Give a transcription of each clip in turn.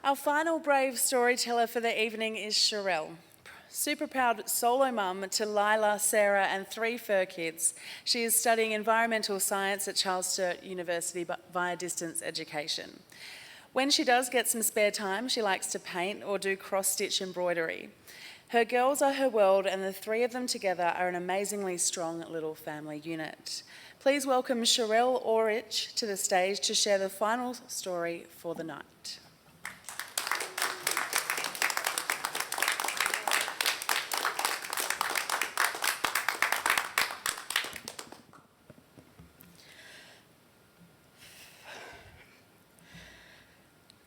Our final brave storyteller for the evening is Sharelle. Super proud solo mum to Lila, Sarah and 3 fur kids. She is studying environmental science at Charles Sturt University via distance education. When she does get some spare time, she likes to paint or do cross-stitch embroidery. Her girls are her world and the 3 of them together are an amazingly strong little family unit. Please welcome Sharelle Aurisch to the stage to share the final story for the night.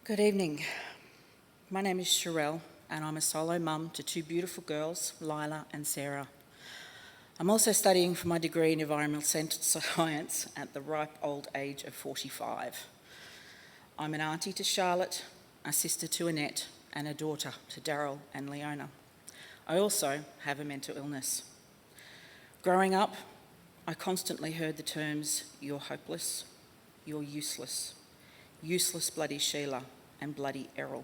Good evening. My name is Sharelle and I'm a solo mum to 2 beautiful girls, Lila and Sarah. I'm also studying for my degree in environmental science at the ripe old age of 45. I'm an auntie to Charlotte, a sister to Annette and a daughter to Daryl and Leona. I also have a mental illness. Growing up, I constantly heard the terms, "You're hopeless, you're useless, useless bloody Sheila and bloody Errol."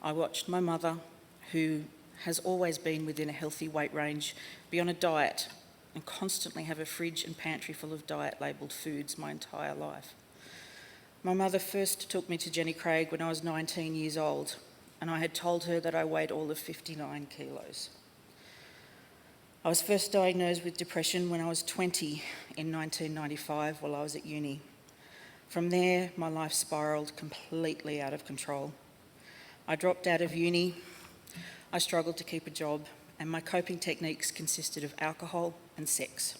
I watched my mother, who has always been within a healthy weight range, be on a diet and constantly have a fridge and pantry full of diet-labelled foods my entire life. My mother first took me to Jenny Craig when I was 19 years old, and I had told her that I weighed all of 59 kilos. I was first diagnosed with depression when I was 20 in 1995 while I was at uni. From there, my life spiralled completely out of control. I dropped out of uni, I struggled to keep a job, and my coping techniques consisted of alcohol and sex.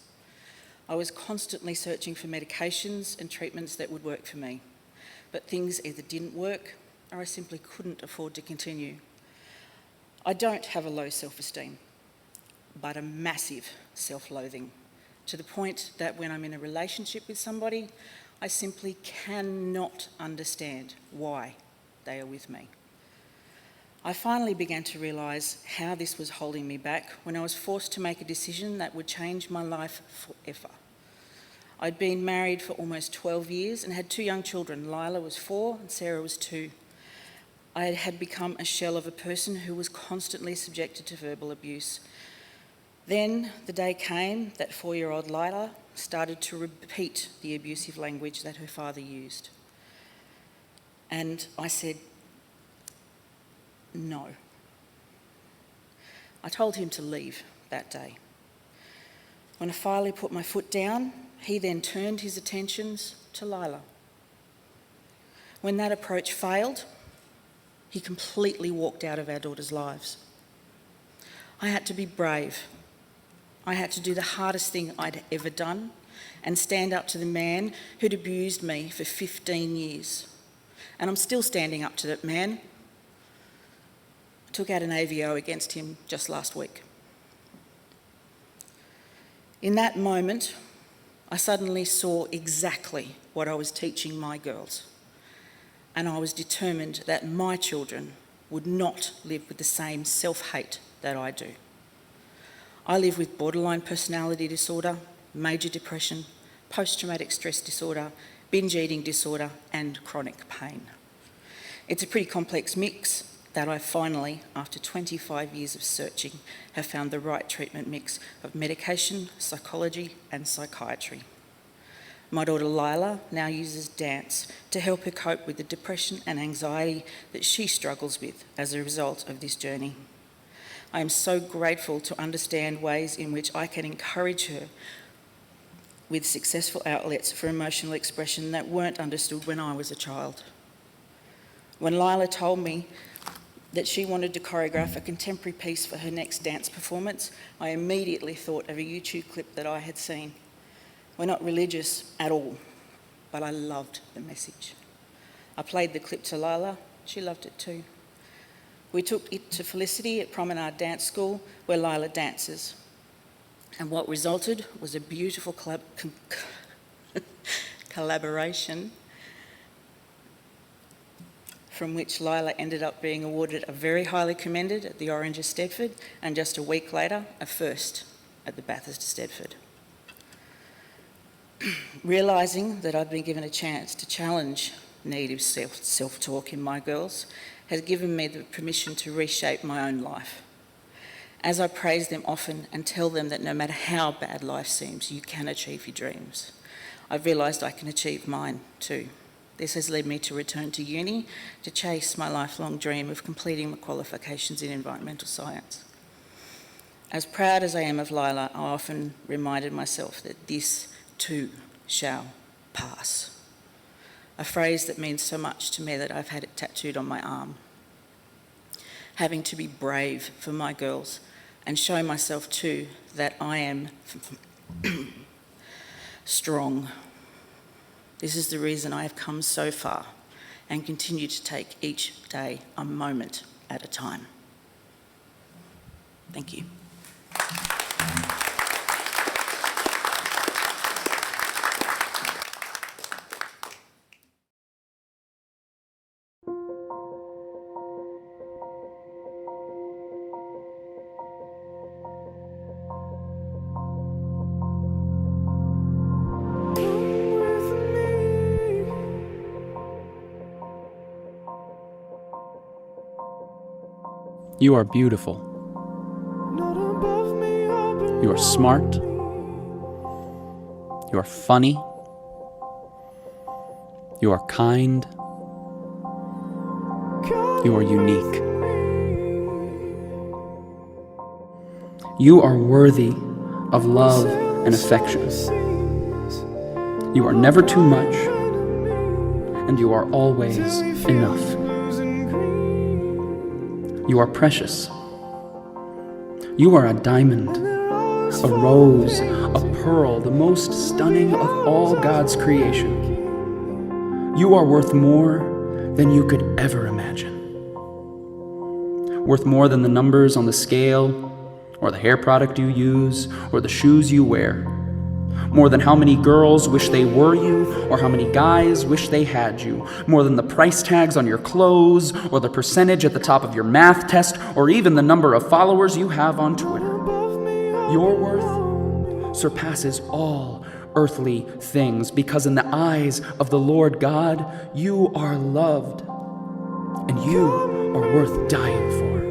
I was constantly searching for medications and treatments that would work for me, but things either didn't work or I simply couldn't afford to continue. I don't have a low self-esteem, but a massive self-loathing, to the point that when I'm in a relationship with somebody, I simply cannot understand why they are with me. I finally began to realise how this was holding me back when I was forced to make a decision that would change my life forever. I'd been married for almost 12 years and had 2 young children. Lila was 4 and Sarah was 2. I had become a shell of a person who was constantly subjected to verbal abuse. Then the day came that 4-year-old Lila started to repeat the abusive language that her father used. And I said, no. I told him to leave that day. When I finally put my foot down, he then turned his attentions to Lila. When that approach failed, he completely walked out of our daughters' lives. I had to be brave. I had to do the hardest thing I'd ever done and stand up to the man who'd abused me for 15 years. And I'm still standing up to that man. I took out an AVO against him just last week. In that moment, I suddenly saw exactly what I was teaching my girls. And I was determined that my children would not live with the same self-hate that I do. I live with borderline personality disorder, major depression, post-traumatic stress disorder, binge eating disorder, and chronic pain. It's a pretty complex mix that I finally, after 25 years of searching, have found the right treatment mix of medication, psychology, and psychiatry. My daughter Lila now uses dance to help her cope with the depression and anxiety that she struggles with as a result of this journey. I am so grateful to understand ways in which I can encourage her with successful outlets for emotional expression that weren't understood when I was a child. When Lila told me that she wanted to choreograph a contemporary piece for her next dance performance, I immediately thought of a YouTube clip that I had seen. We're not religious at all, but I loved the message. I played the clip to Lila, she loved it too. We took it to Felicity at Promenade Dance School, where Lila dances. And what resulted was a beautiful collaboration from which Lila ended up being awarded a very highly commended at the Orange of Stedford, and just a week later, a first at the Bathurst of Stedford. Realising that I'd been given a chance to challenge negative self-talk in my girls has given me the permission to reshape my own life. As I praise them often and tell them that no matter how bad life seems, you can achieve your dreams, I've realised I can achieve mine too. This has led me to return to uni to chase my lifelong dream of completing my qualifications in environmental science. As proud as I am of Lila, I often reminded myself that this too shall pass. A phrase that means so much to me that I've had it tattooed on my arm. Having to be brave for my girls and show myself too that I am strong. This is the reason I have come so far and continue to take each day a moment at a time. Thank you. You are beautiful. You are smart. You are funny. You are kind. You are unique. You are worthy of love and affection. You are never too much, and you are always enough. You are precious. You are a diamond, a rose, a pearl, the most stunning of all God's creation. You are worth more than you could ever imagine. Worth more than the numbers on the scale, or the hair product you use, or the shoes you wear. More than how many girls wish they were you, or how many guys wish they had you. More than the price tags on your clothes, or the percentage at the top of your math test, or even the number of followers you have on Twitter. Your worth surpasses all earthly things, because in the eyes of the Lord God, you are loved, and you are worth dying for.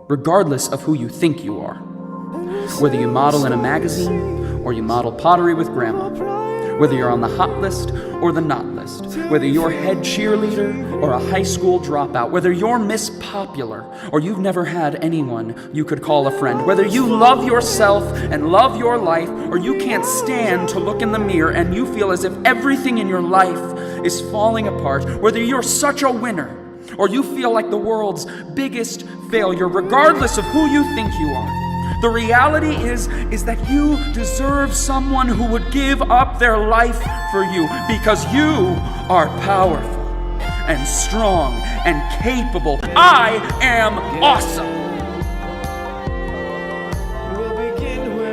Regardless of who you think you are. Whether you model in a magazine, or you model pottery with grandma. Whether you're on the hot list or the not list. Whether you're head cheerleader or a high school dropout. Whether you're Miss Popular or you've never had anyone you could call a friend. Whether you love yourself and love your life, or you can't stand to look in the mirror and you feel as if everything in your life is falling apart. Whether you're such a winner or you feel like the world's biggest failure, regardless of who you think you are. The reality is that you deserve someone who would give up their life for you, because you are powerful and strong and capable. I am awesome.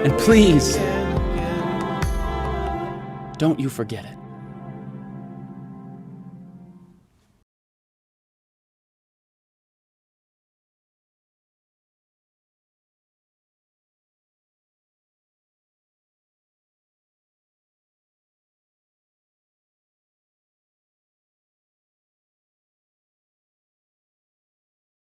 And please, don't you forget it.